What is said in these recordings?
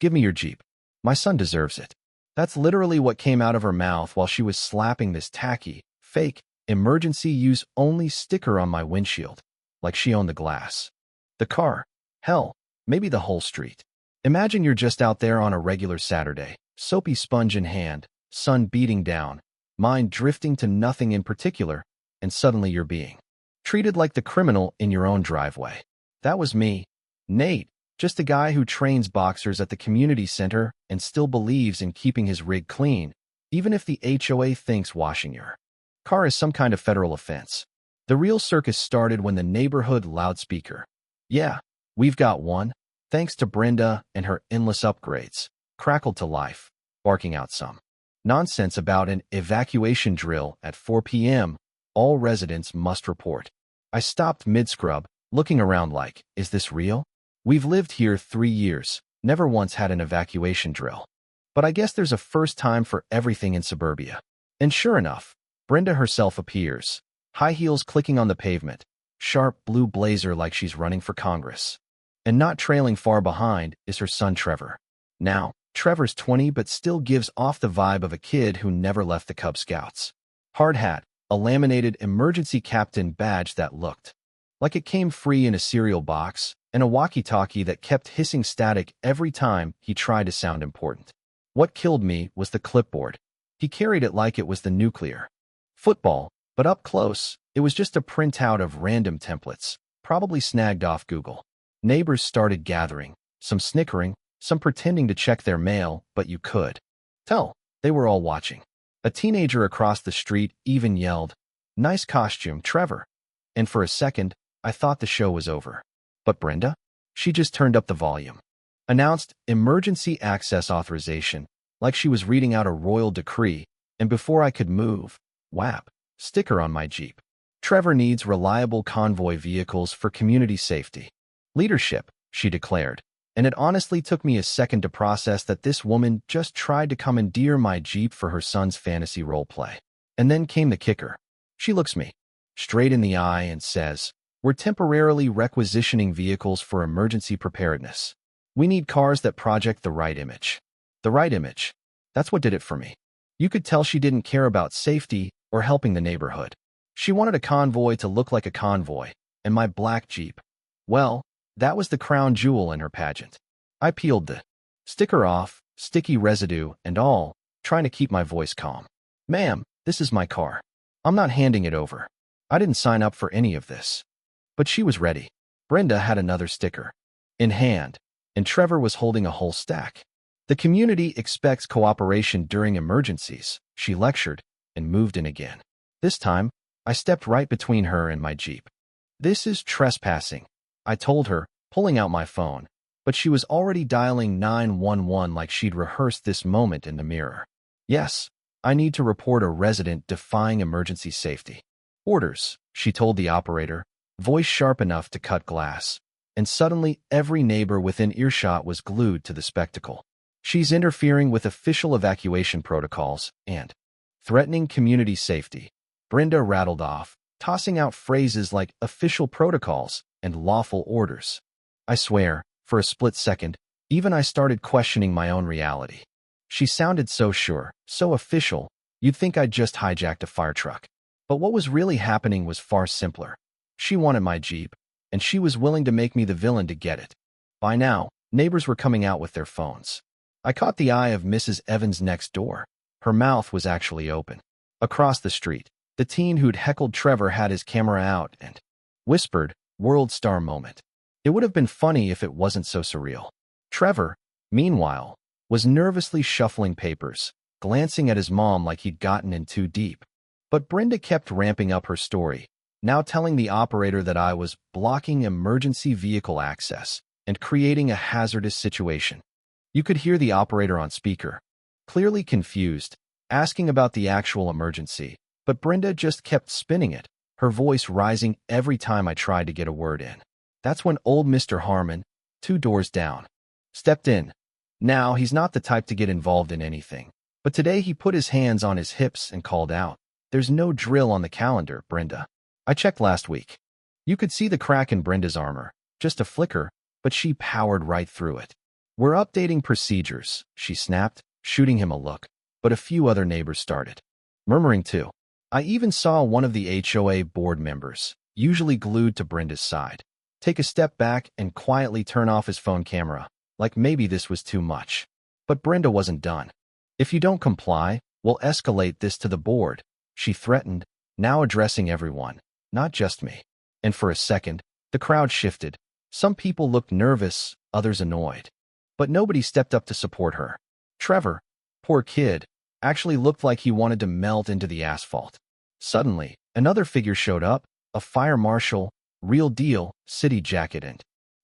Give me your Jeep. My son deserves it. That's literally what came out of her mouth while she was slapping this tacky, fake, emergency use only sticker on my windshield, like she owned the glass. The car. Hell, maybe the whole street. Imagine you're just out there on a regular Saturday, soapy sponge in hand, sun beating down, mind drifting to nothing in particular, and suddenly you're being treated like the criminal in your own driveway. That was me, Nate, just a guy who trains boxers at the community center and still believes in keeping his rig clean, even if the HOA thinks washing your car is some kind of federal offense. The real circus started when the neighborhood loudspeaker, yeah, we've got one, thanks to Brenda and her endless upgrades, crackled to life, barking out some nonsense about an evacuation drill at 4 p.m. All residents must report. I stopped mid-scrub, looking around like, is this real? We've lived here 3 years, never once had an evacuation drill. But I guess there's a first time for everything in suburbia. And sure enough, Brenda herself appears, high heels clicking on the pavement, sharp blue blazer like she's running for Congress. And not trailing far behind is her son Trevor. Now, Trevor's 20 but still gives off the vibe of a kid who never left the Cub Scouts. Hard hat, a laminated emergency captain badge that looked like it came free in a cereal box, and a walkie-talkie that kept hissing static every time he tried to sound important. What killed me was the clipboard. He carried it like it was the nuclear football, but up close, it was just a printout of random templates, probably snagged off Google. Neighbors started gathering, some snickering, some pretending to check their mail, but you could tell they were all watching. A teenager across the street even yelled, "Nice costume, Trevor." And for a second, I thought the show was over. But Brenda? She just turned up the volume. Announced emergency access authorization, like she was reading out a royal decree, and before I could move, whap, sticker on my Jeep. Trevor needs reliable convoy vehicles for community safety. Leadership, she declared, and it honestly took me a second to process that this woman just tried to commandeer my Jeep for her son's fantasy roleplay. And then came the kicker. She looks me straight in the eye and says, "We're temporarily requisitioning vehicles for emergency preparedness. We need cars that project the right image." The right image. That's what did it for me. You could tell she didn't care about safety or helping the neighborhood. She wanted a convoy to look like a convoy, and my black Jeep, well, that was the crown jewel in her pageant. I peeled the sticker off, sticky residue and all, trying to keep my voice calm. "Ma'am, this is my car. I'm not handing it over. I didn't sign up for any of this." But she was ready. Brenda had another sticker in hand, and Trevor was holding a whole stack. "The community expects cooperation during emergencies," she lectured and moved in again. This time, I stepped right between her and my Jeep. "This is trespassing," I told her, pulling out my phone, but she was already dialing 911 like she'd rehearsed this moment in the mirror. "Yes, I need to report a resident defying emergency safety orders," she told the operator, voice sharp enough to cut glass. And suddenly every neighbor within earshot was glued to the spectacle. "She's interfering with official evacuation protocols and threatening community safety," Brenda rattled off, tossing out phrases like official protocols and lawful orders. I swear, for a split second, even I started questioning my own reality. She sounded so sure, so official, you'd think I'd just hijacked a fire truck. But what was really happening was far simpler. She wanted my Jeep, and she was willing to make me the villain to get it. By now, neighbors were coming out with their phones. I caught the eye of Mrs. Evans next door. Her mouth was actually open. Across the street, the teen who'd heckled Trevor had his camera out and whispered, "World star moment." It would have been funny if it wasn't so surreal. Trevor, meanwhile, was nervously shuffling papers, glancing at his mom like he'd gotten in too deep. But Brenda kept ramping up her story, now telling the operator that I was blocking emergency vehicle access and creating a hazardous situation. You could hear the operator on speaker, clearly confused, asking about the actual emergency, but Brenda just kept spinning it, her voice rising every time I tried to get a word in. That's when old Mr. Harmon, 2 doors down, stepped in. Now, he's not the type to get involved in anything, but today he put his hands on his hips and called out, "There's no drill on the calendar, Brenda. I checked last week." You could see the crack in Brenda's armor, just a flicker, but she powered right through it. We're updating procedures, she snapped, shooting him a look, but a few other neighbors started murmuring too. I even saw one of the HOA board members, usually glued to Brenda's side, take a step back and quietly turn off his phone camera, like maybe this was too much. But Brenda wasn't done. If you don't comply, we'll escalate this to the board, she threatened, now addressing everyone, not just me. And for a second, the crowd shifted. Some people looked nervous, others annoyed. But nobody stepped up to support her. Trevor, poor kid, actually looked like he wanted to melt into the asphalt. Suddenly, another figure showed up, a fire marshal, real deal, city jacket and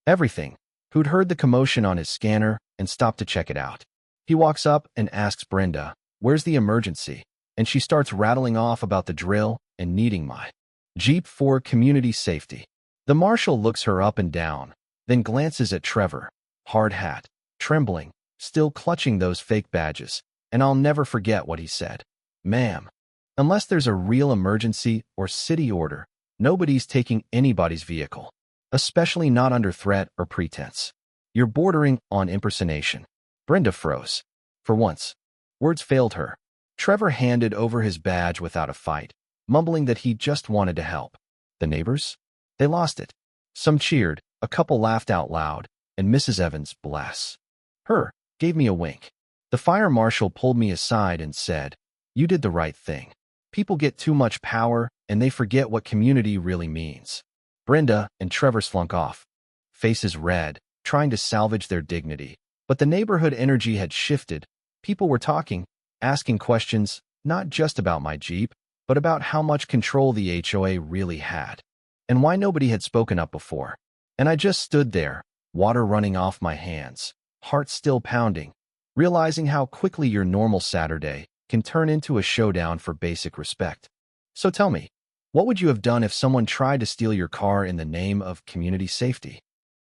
everything, who'd heard the commotion on his scanner and stopped to check it out. He walks up and asks Brenda, "Where's the emergency?" And she starts rattling off about the drill and needing my Jeep for community safety. The marshal looks her up and down, then glances at Trevor, hard hat, trembling, still clutching those fake badges, and I'll never forget what he said. "Ma'am, unless there's a real emergency or city order, nobody's taking anybody's vehicle, especially not under threat or pretense. You're bordering on impersonation." Brenda froze. For once, words failed her. Trevor handed over his badge without a fight, mumbling that he just wanted to help. The neighbors? They lost it. Some cheered, a couple laughed out loud, and Mrs. Evans, bless her, gave me a wink. The fire marshal pulled me aside and said, "You did the right thing. People get too much power, and they forget what community really means." Brenda and Trevor slunk off, faces red, trying to salvage their dignity. But the neighborhood energy had shifted. People were talking, asking questions, not just about my Jeep, but about how much control the HOA really had, and why nobody had spoken up before. And I just stood there, water running off my hands, heart still pounding, realizing how quickly your normal Saturday can turn into a showdown for basic respect. So tell me, what would you have done if someone tried to steal your car in the name of community safety?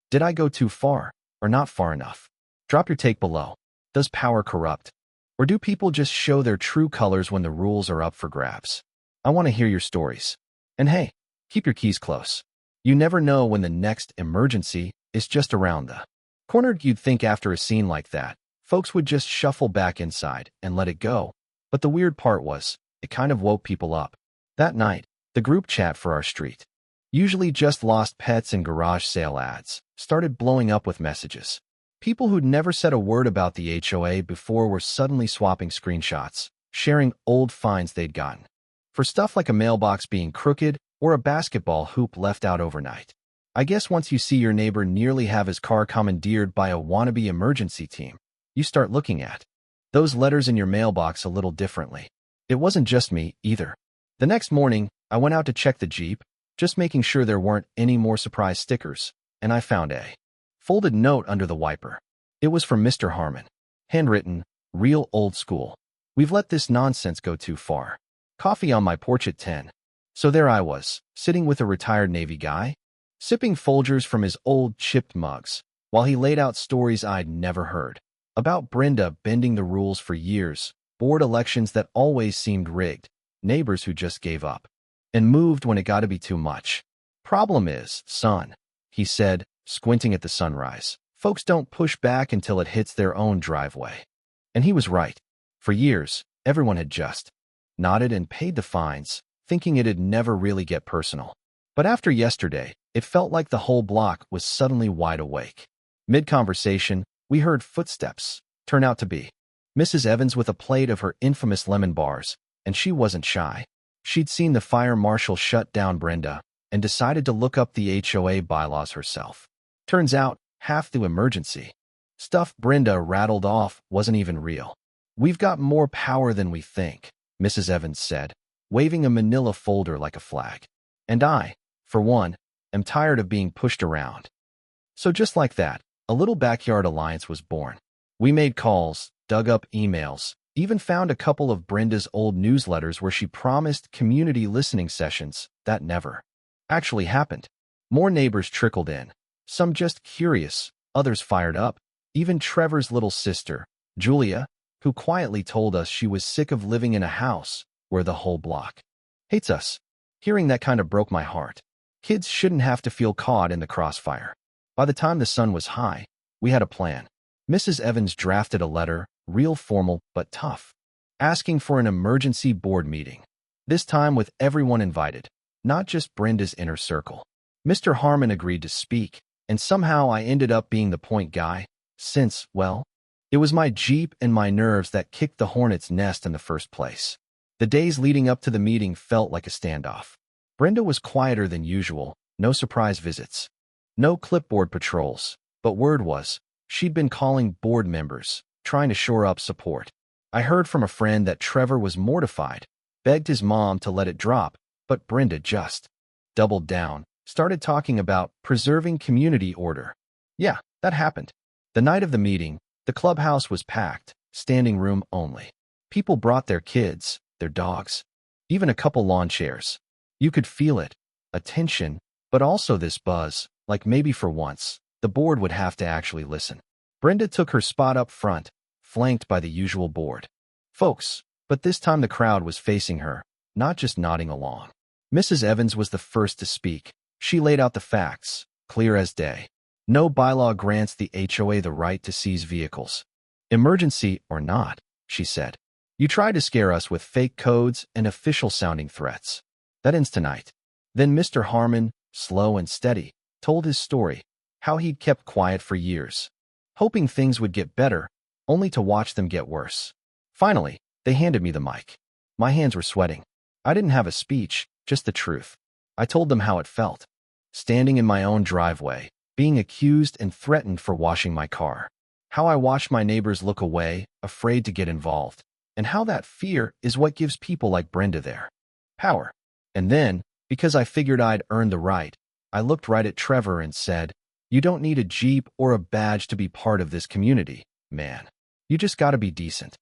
Did I go too far, or not far enough? Drop your take below. Does power corrupt? Or do people just show their true colors when the rules are up for grabs? I want to hear your stories. And hey, keep your keys close. You never know when the next emergency is just around the corner. You'd think after a scene like that, folks would just shuffle back inside and let it go. But the weird part was, it kind of woke people up. That night, the group chat for our street, usually just lost pets and garage sale ads, started blowing up with messages. People who'd never said a word about the HOA before were suddenly swapping screenshots, sharing old finds they'd gotten for stuff like a mailbox being crooked or a basketball hoop left out overnight. I guess once you see your neighbor nearly have his car commandeered by a wannabe emergency team, you start looking at those letters in your mailbox a little differently. It wasn't just me, either. The next morning, I went out to check the Jeep, just making sure there weren't any more surprise stickers, and I found a folded note under the wiper. It was from Mr. Harmon. Handwritten, real old school. "We've let this nonsense go too far. Coffee on my porch at 10. So there I was, sitting with a retired Navy guy, sipping Folgers from his old chipped mugs, while he laid out stories I'd never heard. About Brenda bending the rules for years, board elections that always seemed rigged, neighbors who just gave up and moved when it got to be too much. Problem is, son, he said, squinting at the sunrise, folks don't push back until it hits their own driveway. And he was right. For years, everyone had just nodded and paid the fines, thinking it'd never really get personal. But after yesterday, it felt like the whole block was suddenly wide awake. Mid-conversation, we heard footsteps, turn out to be Mrs. Evans with a plate of her infamous lemon bars, and she wasn't shy. She'd seen the fire marshal shut down Brenda and decided to look up the HOA bylaws herself. Turns out, half the emergency stuff Brenda rattled off wasn't even real. "We've got more power than we think," Mrs. Evans said, waving a manila folder like a flag. "And I, for one, am tired of being pushed around." So just like that, a little backyard alliance was born. We made calls, dug up emails, even found a couple of Brenda's old newsletters where she promised community listening sessions that never actually happened. More neighbors trickled in, some just curious, others fired up. Even Trevor's little sister, Julia, who quietly told us she was sick of living in a house where the whole block hates us. Hearing that kind of broke my heart. Kids shouldn't have to feel caught in the crossfire. By the time the sun was high, we had a plan. Mrs. Evans drafted a letter, real formal but tough, asking for an emergency board meeting, this time with everyone invited, not just Brenda's inner circle. Mr. Harmon agreed to speak, and somehow I ended up being the point guy, since, well, it was my Jeep and my nerves that kicked the hornet's nest in the first place. The days leading up to the meeting felt like a standoff. Brenda was quieter than usual, no surprise visits, no clipboard patrols, but word was, she'd been calling board members, trying to shore up support. I heard from a friend that Trevor was mortified, begged his mom to let it drop, but Brenda just doubled down, started talking about preserving community order. Yeah, that happened. The night of the meeting, the clubhouse was packed, standing room only. People brought their kids, their dogs, even a couple lawn chairs. You could feel it, a tension, but also this buzz, like maybe for once, the board would have to actually listen. Brenda took her spot up front, flanked by the usual board folks, but this time the crowd was facing her, not just nodding along. Mrs. Evans was the first to speak. She laid out the facts, clear as day. No bylaw grants the HOA the right to seize vehicles. Emergency or not, she said. You tried to scare us with fake codes and official-sounding threats. That ends tonight. Then Mr. Harmon, slow and steady, told his story, how he'd kept quiet for years, hoping things would get better, only to watch them get worse. Finally, they handed me the mic. My hands were sweating. I didn't have a speech, just the truth. I told them how it felt, standing in my own driveway, being accused and threatened for washing my car, how I watched my neighbors look away, afraid to get involved, and how that fear is what gives people like Brenda their power. And then, because I figured I'd earned the right, I looked right at Trevor and said, "You don't need a Jeep or a badge to be part of this community, man. You just gotta be decent."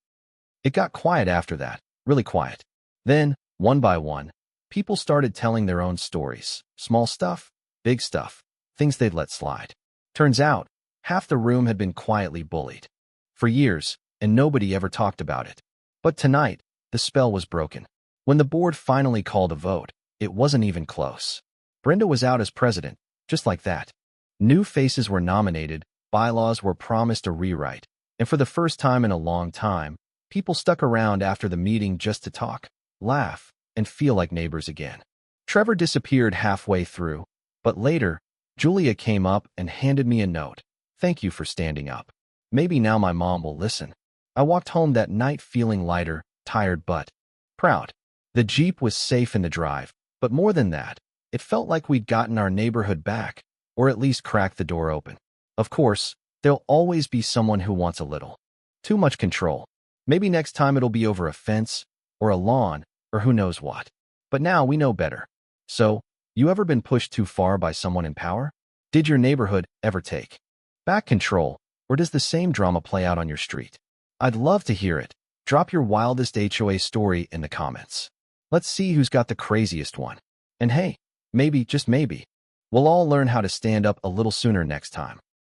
It got quiet after that, really quiet. Then, one by one, people started telling their own stories, small stuff, big stuff, things they'd let slide. Turns out, half the room had been quietly bullied for years, and nobody ever talked about it. But tonight, the spell was broken. When the board finally called a vote, it wasn't even close. Brenda was out as president, just like that. New faces were nominated, bylaws were promised a rewrite, and for the first time in a long time, people stuck around after the meeting just to talk, laugh, and feel like neighbors again. Trevor disappeared halfway through, but later, Julia came up and handed me a note. "Thank you for standing up. Maybe now my mom will listen." I walked home that night feeling lighter, tired but proud. The Jeep was safe in the drive, but more than that, it felt like we'd gotten our neighborhood back, or at least cracked the door open. Of course, there'll always be someone who wants a little too much control. Maybe next time it'll be over a fence, or a lawn, or who knows what. But now we know better. So, you ever been pushed too far by someone in power? Did your neighborhood ever take back control, or does the same drama play out on your street? I'd love to hear it. Drop your wildest HOA story in the comments. Let's see who's got the craziest one. And hey, maybe, just maybe, we'll all learn how to stand up a little sooner next time.